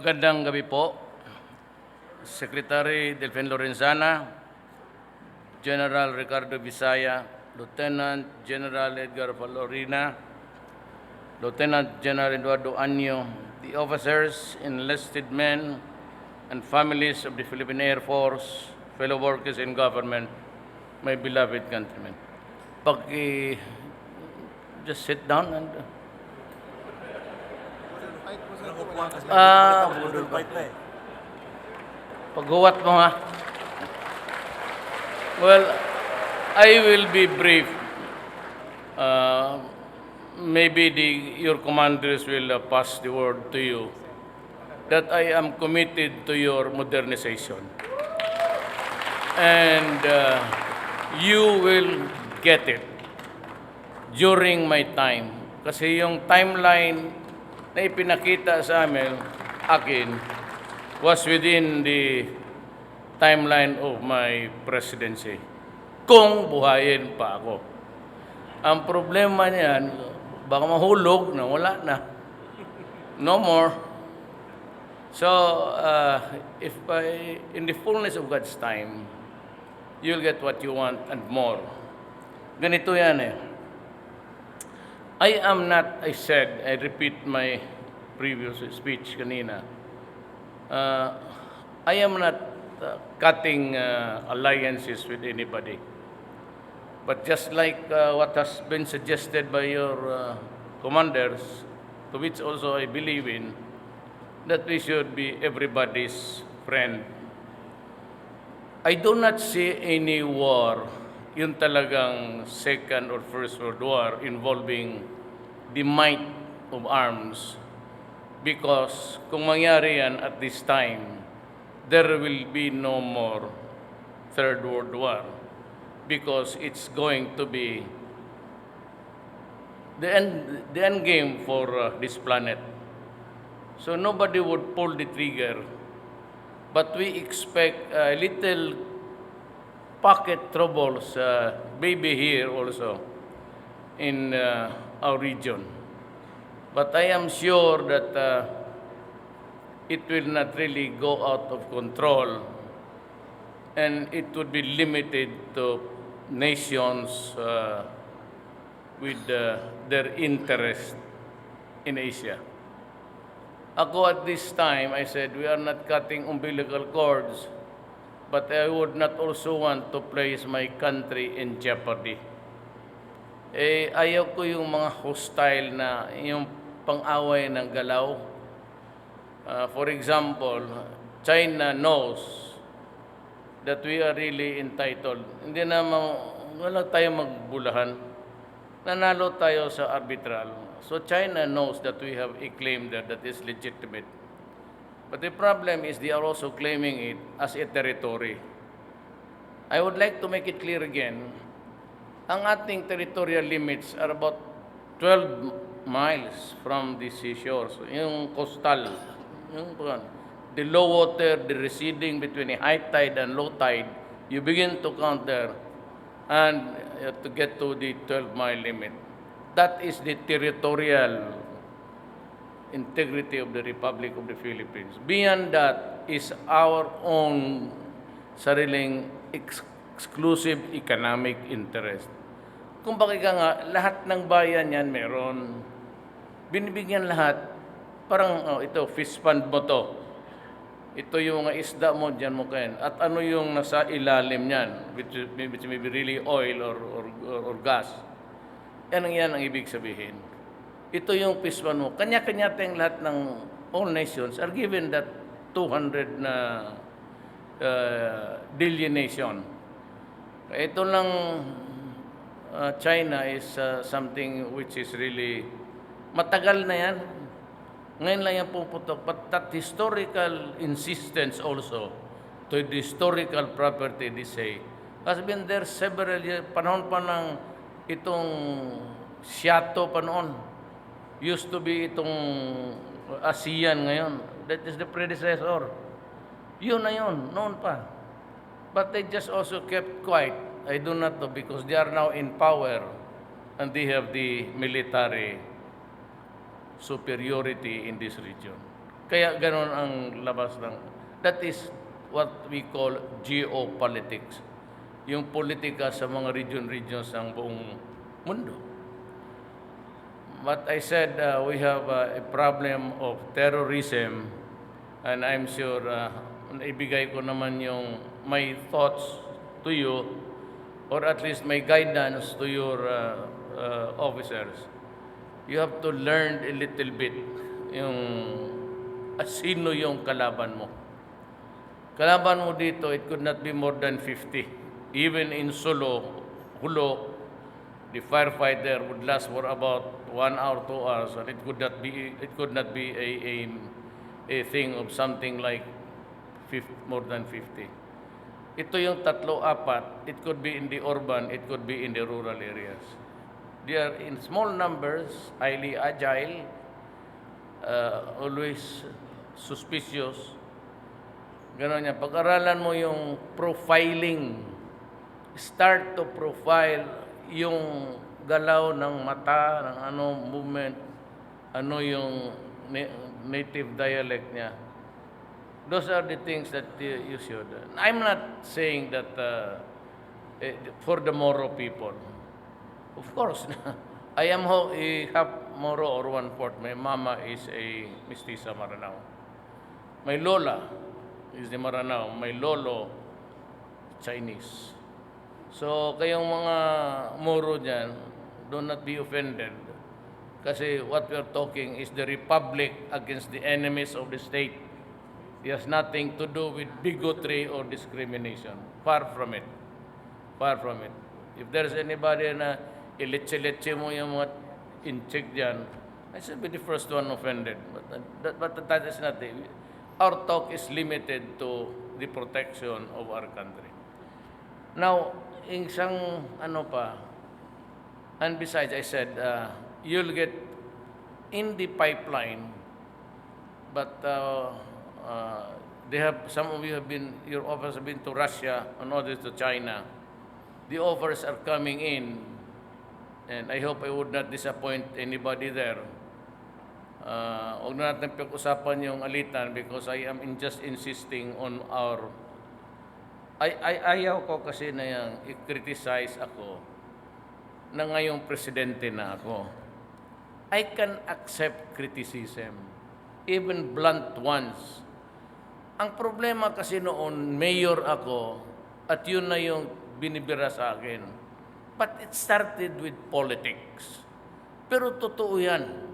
Magandang gabi po, Secretary Delfin Lorenzana, General Ricardo Visaya, Lieutenant General Edgar Valorina, Lieutenant General Eduardo Anyo, the officers, enlisted men, and families of the Philippine Air Force, fellow workers in government, my beloved countrymen. Just sit down and... Budol fight na eh. Paghuwat mo ha. Well, I will be brief. Maybe your commanders will pass the word to you that I am committed to your modernization. And you will get it during my time. Kasi yung timeline na ipinakita sa akin was within the timeline of my presidency. Kung buhayin pa ako. Ang problema niyan, baka mahulog na wala na. No more. So, in the fullness of God's time, you'll get what you want and more. Ganito yan eh. I am not, I said, I repeat my previous speech kanina, I am not cutting alliances with anybody. But just like what has been suggested by your commanders, to which also I believe in, that we should be everybody's friend. I do not see any war, yung talagang Second or First World War involving the might of arms. Because kung mangyari yan at this time, there will be no more Third World War. Because it's going to be the end game for this planet. So nobody would pull the trigger. But we expect a little pocket troubles, maybe here also in our region. But I am sure that it will not really go out of control, and it would be limited to nations with their interest in Asia. Ako at this time, I said, we are not cutting umbilical cords, but I would not also want to place my country in jeopardy. Ayaw ko yung mga hostile na, yung pang-away ng galaw. For example, China knows that we are really entitled. Hindi naman, wala tayong magbulahan. Nanalo tayo sa arbitral. So China knows that we have a claim there that is legitimate. But the problem is they are also claiming it as a territory. I would like to make it clear again, ang ating territorial limits are about 12 miles from the seashores. Yung coastal, the low water, the receding between a high tide and low tide, you begin to count there and you have to get to the 12-mile limit. That is the territorial integrity of the Republic of the Philippines. Beyond that is our own sariling exclusive economic interest. Kung bakit nga, lahat ng bayan yan meron. Binibigyan lahat. Parang, ito, fish pond mo to. Ito yung mga isda mo, dyan mo kain. At ano yung nasa ilalim niyan, which may be really oil or gas. Yan ang ibig sabihin. Ito yung fish pond mo. Kanya-kanya tayong lahat ng all nations are given that 200 na delineation. Ito lang China is something which is really matagal na yan. Ngayon lang yan puputok. But that historical insistence also to the historical property, they say, has been there several years. Panahon pa ng itong Seato pa noon. Used to be itong ASEAN ngayon. That is the predecessor. Yun na yun, noon pa. But they just also kept quiet. I do not know because they are now in power and they have the military superiority in this region. Kaya ganon ang labas ng... That is what we call geopolitics. Yung politika sa mga regions ng buong mundo. But I said we have a problem of terrorism, and I'm sure ibigay ko naman yung my thoughts to you, or at least my guidance to your officers. You have to learn a little bit yung sino yung kalaban mo. Kalaban mo dito, it could not be more than 50. Even in Hulo, the firefighter would last for about 1 hour, 2 hours, and it could not be a thing of something like more than 50. Ito yung tatlo, apat. It could be in the urban, it could be in the rural areas. They are in small numbers, highly agile, always suspicious. Ganon yan. Pag-aralan mo yung profiling, start to profile yung galaw ng mata, ng movement, yung native dialect niya. Those are the things that you should. I'm not saying that for the Moro people. Of course, I am half Moro or 1/4. My mama is a mestiza Maranao. My lola is the Maranao. My lolo, Chinese. So, kayong mga Moro dyan, do not be offended. Kasi what we are talking is the republic against the enemies of the state. It has nothing to do with bigotry or discrimination. Far from it. Far from it. If there's anybody na ilitse-litse mo yung mga incheck dyan, I should be the first one offended. But that is not it. Our talk is limited to the protection of our country. Now, isang and besides, I said, you'll get in the pipeline, but some of you your offers have been to Russia and others to China. The offers are coming in, and I hope I would not disappoint anybody there. Huwag na natin pag-usapan yung alitan because I am just insisting on our... Ayaw ko kasi na yung i-criticize ako na ngayong presidente na ako. I can accept criticism, even blunt ones. Ang problema kasi noon, mayor ako, at yun na yung binibira sa akin. But it started with politics. Pero totoo yan.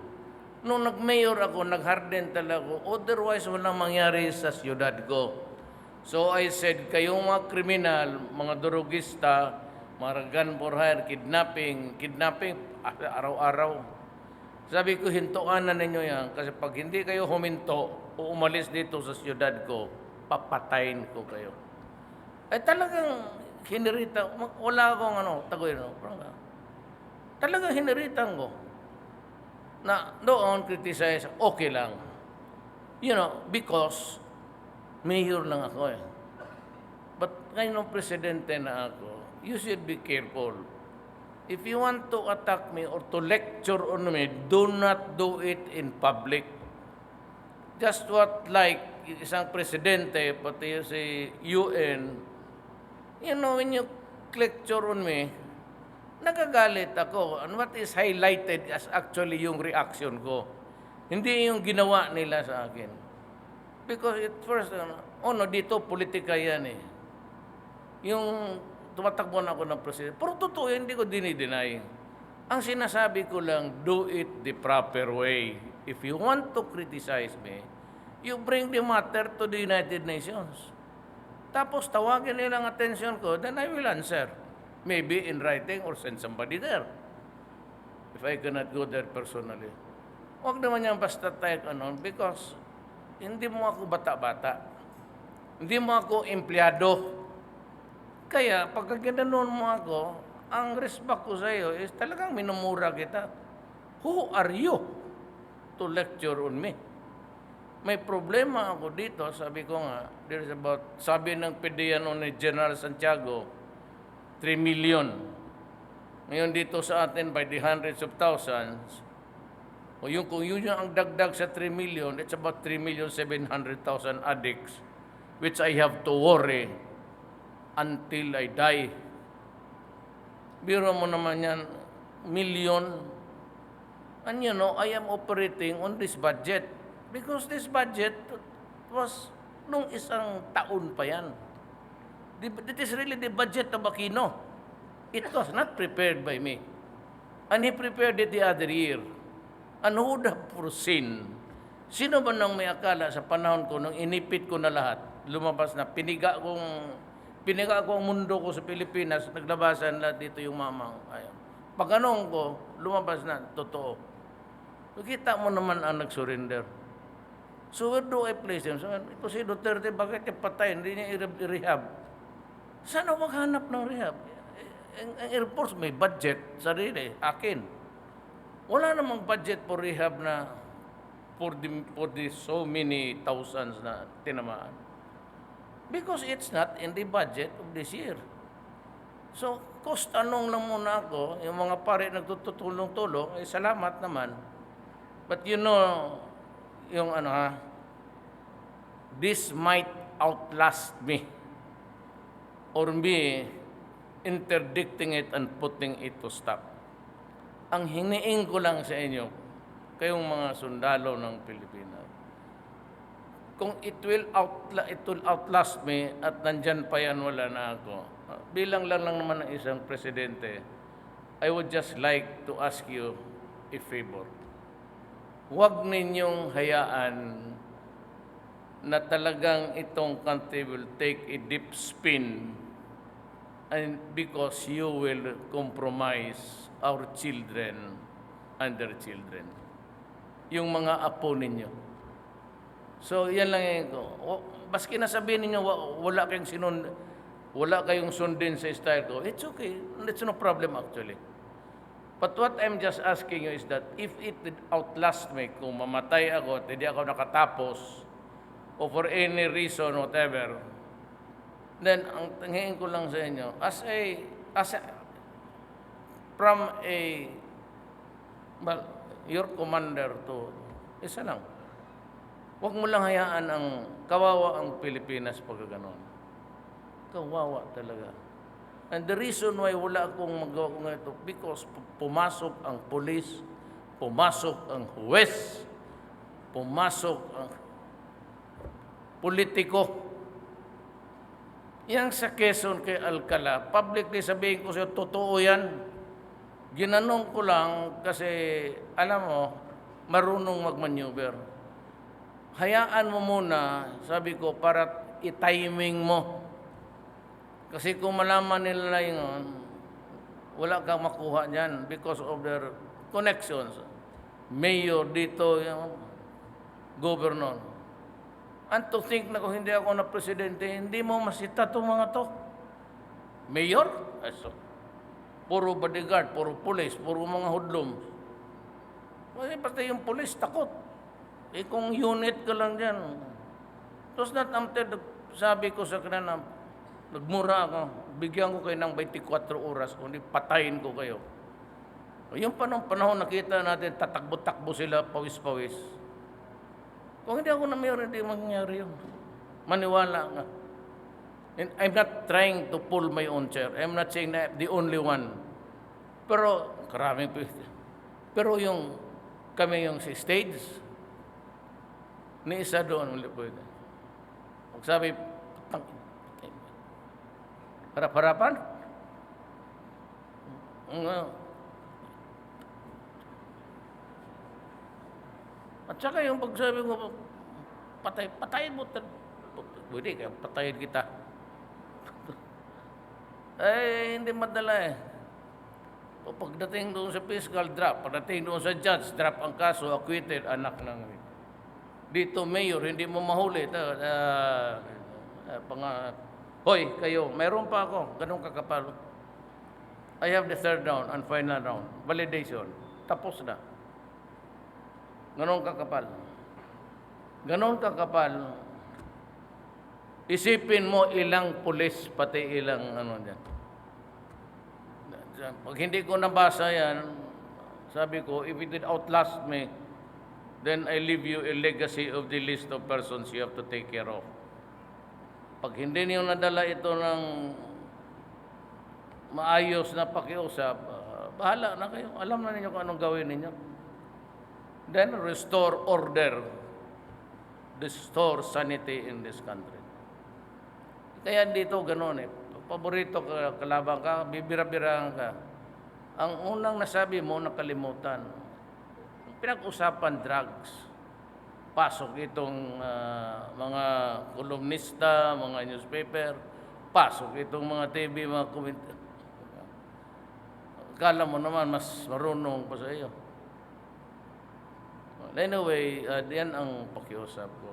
Nung nag-mayor ako, nag-harden talaga ako, otherwise walang mangyari sa siyudad ko. So I said, kayong mga kriminal, mga durugista, mga gun for hire, kidnapping, araw-araw. Sabi ko, hintuan na ninyo yan. Kasi pag hindi kayo huminto o umalis dito sa siyudad ko, papatayin ko kayo. Ay talagang hinirita. Wala akong tagoy. Talagang hiniritan ko. Na doon criticize, okay lang. Because mayor lang ako eh. But ngayon presidente na ako, you should be careful. If you want to attack me or to lecture on me, do not do it in public. Just like isang presidente, pati si UN, when you lecture on me, nagagalit ako. And what is highlighted as actually yung reaction ko. Hindi yung ginawa nila sa akin. Because at first, dito politika yan eh. Yung tumatakbo na ako ng presidente. Pero totoo, hindi ko dinideny. Ang sinasabi ko lang, do it the proper way. If you want to criticize me, you bring the matter to the United Nations. Tapos tawagin nilang attention ko, then I will answer. Maybe in writing or send somebody there. If I cannot go there personally. Huwag naman yan basta tayo because hindi mo ako bata-bata. Hindi mo ako empleyado. Kaya pagka ginanon mo ako, ang respect ko sa iyo is talagang minumura kita. Who are you to lecture on me? May problema ako dito, sabi ko nga, sabi ng PDEA ni General Santiago, 3 million. Ngayon dito sa atin by the hundreds of thousands, O yung, kung yun yung ang dagdag sa 3 million, it's about 3,700,000 addicts, which I have to worry until I die. Biro mo naman yan, million. And you know, I am operating on this budget because this budget was nung isang taon pa yan. It is really the budget of Aquino. It was not prepared by me. And he prepared it the other year. And who would have foreseen? Sino ba nang may akala sa panahon ko nung inipit ko na lahat, lumabas na, piniga ko ang mundo ko sa Pilipinas, naglabasan lahat dito yung mamang. Ayun. Pag anong ko, lumabas na, totoo. Nakita mo naman ang nag-surrender. So where do I place him? So, ito si Duterte, bakit niya patay? Hindi niya i-rehab. Sana maghanap ng rehab? Ang Air Force may budget, sarili, akin. Wala namang budget for rehab na for the so many thousands na tinamaan. Because it's not in the budget of this year. So, cost anong lang muna ako, yung mga pare nagtutulong-tulong, eh salamat naman. But you know, yung this might outlast me or me interdicting it and putting it to stop. Ang hiniing ko lang sa inyo, kayong mga sundalo ng Pilipinas, kung it will outlast me at nandyan pa yan, wala na ako, bilang lang naman ng isang presidente, I would just like to ask you a favor. Huwag ninyong hayaan na talagang itong country will take a deep spin and because you will compromise our children and their children. Yung mga apo ninyo. So, yan lang yung ko. Baski nasabihin ninyo, wala kayong sundin sa style ko, it's okay. It's no problem actually. But what I'm just asking you is that if it did outlast me, kung mamatay ako at hindi ako nakatapos, or for any reason, whatever, then ang tingin ko lang sa inyo, from your commander to, isa lang. Huwag mo lang hayaan ang kawawa ang Pilipinas pag gano'n. Kawawa talaga. And the reason why wala akong magawa ko ito, because pumasok ang polis, pumasok ang huwes, pumasok ang politiko. Yang sa Quezon kay Alcala, publicly sabihin ko siya, totoo yan. Ginanong ko lang kasi, alam mo, marunong mag-maneuver. Hayaan mo muna, sabi ko, para i-timing mo. Kasi kung malaman nila yun, wala kang makuha dyan because of their connections. Mayor dito, yung governor. And to think na kung hindi ako na presidente, hindi mo masita itong mga to. Mayor? Eso. Puro bodyguard, puro police, puro mga hoodlums. Kasi pati yung police, takot. Eh kung unit ka lang dyan. Tapos sabi ko sa kanina, nagmura ako, bigyan ko kayo ng 24 oras, kundi patayin ko kayo. Yung panahon nakita natin, tatakbo-takbo sila, pawis-pawis. Kung hindi ako na mayor, hindi mangyayari yun. Maniwala nga. And I'm not trying to pull my own chair. I'm not saying na the only one. Pero, karaming pwede. Pero kami yung si stage, ni isa doon, wala pwede. Sabi, harap-harapan? At saka yung pagsabi ko, patayin mo. Pwede kaya patayin kita. Hindi madala eh. Pagdating doon sa fiscal, drop. Pagdating doon sa judge, drop ang kaso, acquitted, anak ng... Dito, mayor, hindi mo mahuli. Hoy, kayo, mayroon pa ako. Ganun kakapal. I have the third round and final round. Validation. Tapos na. Ganun kakapal. Ganun kakapal. Isipin mo ilang pulis, pati ilang dyan. Pag hindi ko nabasa yan, sabi ko, if it did outlast me, then I leave you a legacy of the list of persons you have to take care of. Pag hindi niyo nadala ito ng maayos na pakiusap, bahala na kayo. Alam na ninyo kung anong gawin ninyo. Then restore order, restore sanity in this country. Kaya dito gano'n eh. Paborito ka, kalaban ka, bibira-birahan ka. Ang unang nasabi mo, nakalimutan. Pinag-usapan drugs. Pasok itong mga kolumnista, mga newspaper. Pasok itong mga TV, mga komite. Kala mo naman mas marunong pa sa iyo. Anyway, yan ang pakiusap ko.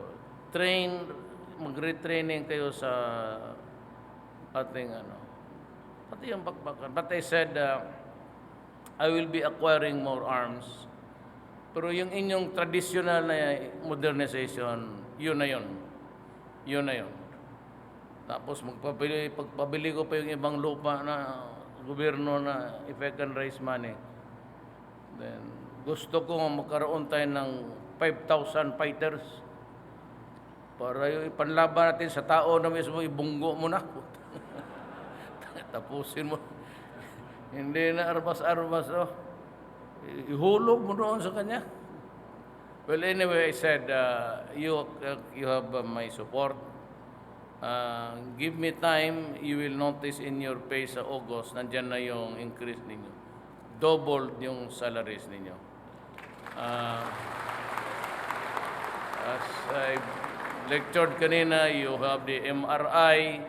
Mag-retraining kayo sa ating pati yung bakbakan. But I said, I will be acquiring more arms. Pero yung inyong traditional na modernization, yun na yun. Yun na yun. Tapos pagpabili ko pa yung ibang lupa na gobyerno na if I can raise money. Then, gusto ko magkaroon tayo ng 5,000 fighters para yung ipanlaban natin sa tao na mismo, ibunggo mo na. Tapusin mo. Hindi na arbas-arbas, oh. Ihulog mo doon sa kanya. Well, anyway, I said, you have my support. Give me time, you will notice in your pay sa August, nandyan na yung increase ninyo. Double yung salaries ninyo. As I lectured kanina, you have the MRI,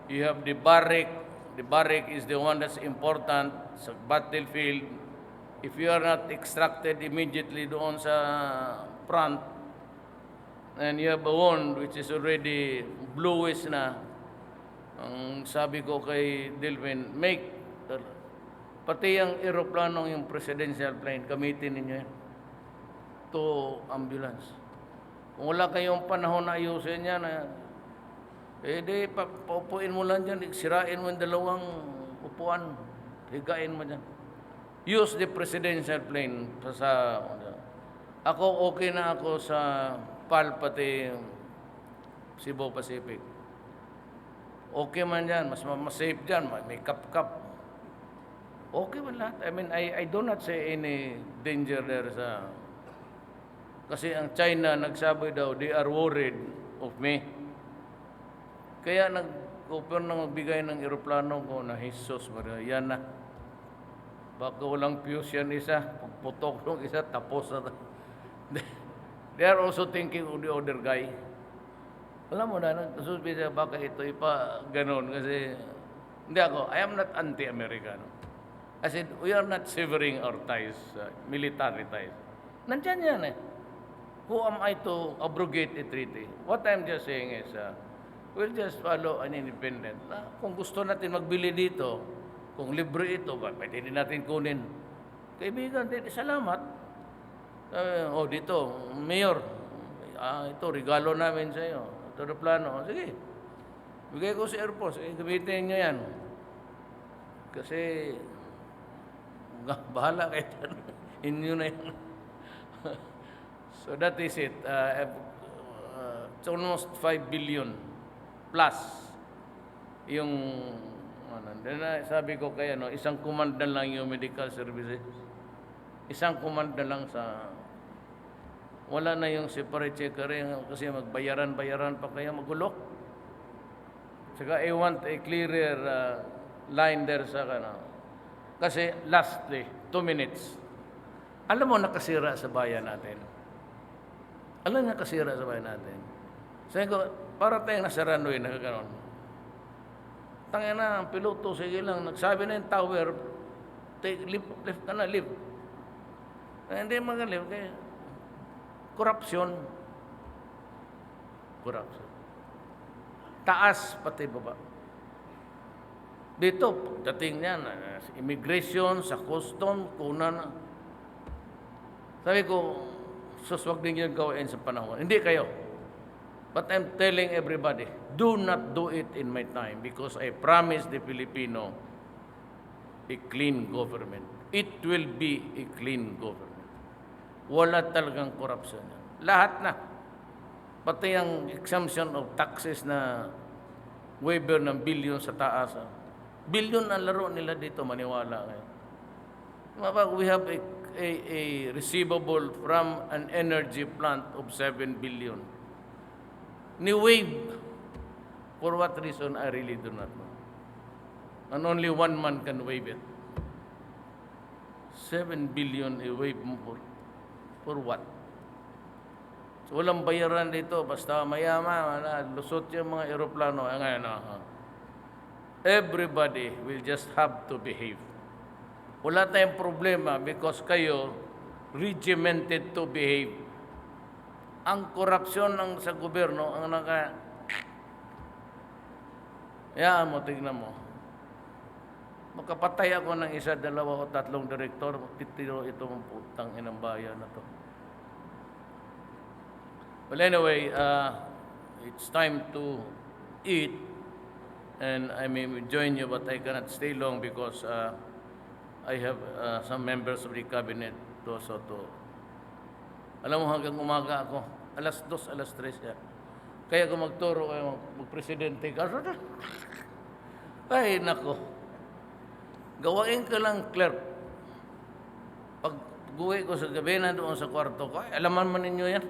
you have the barrack. The barrack is the one that's important sa battlefield. If you are not extracted immediately doon sa front, and you have a wound which is already bluish na, ang sabi ko kay Delvin, pati yung aeroplanong yung presidential plane, gamitin ninyo yan to ambulance. Kung wala kayong panahon na ayusin yan, di paupuin mo lang dyan, sirain mo yung dalawang upuan, higain mo dyan. Use the presidential plane. Ako, okay na ako sa PAL, pati Cebu Pacific. Okay man dyan, mas safe dyan, may kap-kap. Okay man lahat. I mean, I do not say any danger there sa... Kasi ang China, nagsabi daw, they are worried of me. Kaya nag-offer na magbigay ng eroplano ko na Jesus, yan na. Baka walang fuse yan isa, pagputok ng isa, tapos na. They are also thinking of the other guy. Alam mo na, nasusabi siya, baka ito ipa ganon. Kasi, hindi ako, I am not anti-American. I said, we are not severing our ties, military ties. Nandyan yan eh. Who am I to abrogate a treaty? What I'm just saying is, we'll just follow an independent. Kung gusto natin magbili dito, kung libre ito, pwede din natin kunin. Kaibigan, salamat. Dito, Mayor, ito, regalo namin sa iyo. Ito na plano. Sige, bigay ko sa Air Force. Gamitin nyo yan. Kasi, bahala kayo dyan. Inyo na yan. So that is it. It's almost 5 billion plus yung sabi ko kaya isang kumanda lang yung medical services. Isang kumanda lang sa wala na yung separate checker kasi magbayaran pa kaya magulok. Saka I want a clearer line there sa kasi lastly 2 minutes. Alam mo nakasira sa bayan natin. Alam niya kasira sa bahay natin. Sabi ko, para tayong nasa runway, nakaganon. Tangina na, ang piloto, sige lang, nagsabi na yung tower, take, lift ka na, lift. Hindi mag-lift, kaya corruption. Taas, pati baba. Dito, pagdating niya, sa immigration, sa custom, kuna na. Sabi ko, wag din yung gawin sa panahon. Hindi kayo. But I'm telling everybody, do not do it in my time because I promise the Filipino a clean government. It will be a clean government. Wala talagang corruption yan. Lahat na. Pati ang exemption of taxes na waiver ng billion sa taas. Billion ang laro nila dito, maniwala kayo. We have a receivable from an energy plant of 7 billion. Ni-waive. For what reason, I really do not know. And only one man can waive it. 7 billion i-waive mo for what? So, walang bayaran dito. Basta mayaman, lusot yung mga aeroplano. Ngayon, everybody will just have to behave. Wala tayong problema because kayo regimented to behave. Ang korupsyon ng sa gobyerno, ang Yan mo, tignan mo. Makapatay ako ng isa, dalawa o tatlong direktor, titiro itong putang inang bayan na to. Well, anyway, it's time to eat, and I may join you, but I cannot stay long because I have some members of the cabinet also to... Alam mo, hanggang umaga ako, alas 2, alas 3 yan. Kaya kung magturo kayo, magpresidente ka, ay, nako. Gawain ka lang, clerk. Pag guwi ko sa gabi na doon sa kwarto ko, ay, alaman man ninyo yan.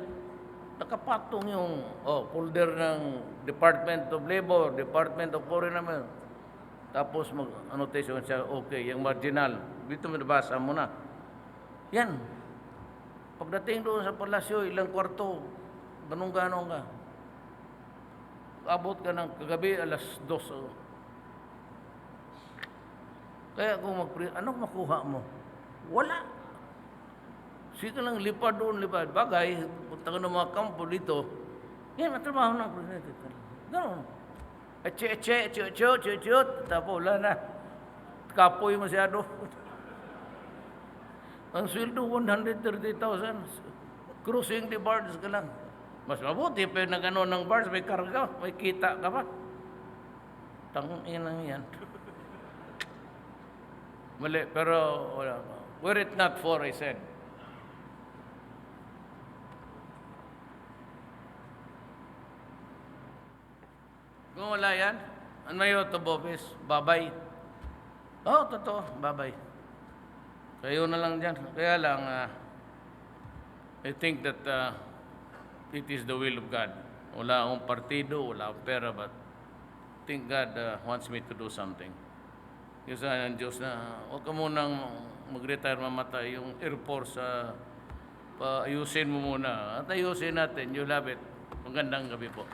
Nakapatong yung folder ng Department of Labor, Department of Foreign Affairs. Tapos mag-annotation siya, okay, yung marginal. Dito mo nabasa mo na. Yan. Pagdating doon sa palasyo, ilang kwarto, ganong-ganong ka. Abot ka ng kagabi, alas 2. Kaya kung anong makuha mo? Wala. Sige lang, lipad doon, lipad. Bagay, punta ka ng mga kampo dito. Yan, matrabaho ng presidente. Ganon. Eche. Tapos wala na. Kapoy masyado. Ang sweldo, 130,000. Cruising the bars ka lang. Mas mabuti pa na gano'n ng bars, may karga, may kita ka pa. Tanginang yan. Mali, pero wala. Were it not for, I said. Kung wala yan, ano yun ito, Bobis? Babay. Totoo, babay. Kayo na lang dyan. Kaya lang, I think that it is the will of God. Wala akong partido, wala akong pera, but I think God wants me to do something. Kasi ng Diyos na, huwag ka munang mag-retire, mamatay yung Air Force, ayusin mo muna. At ayusin natin, you love it. Magandang gabi po.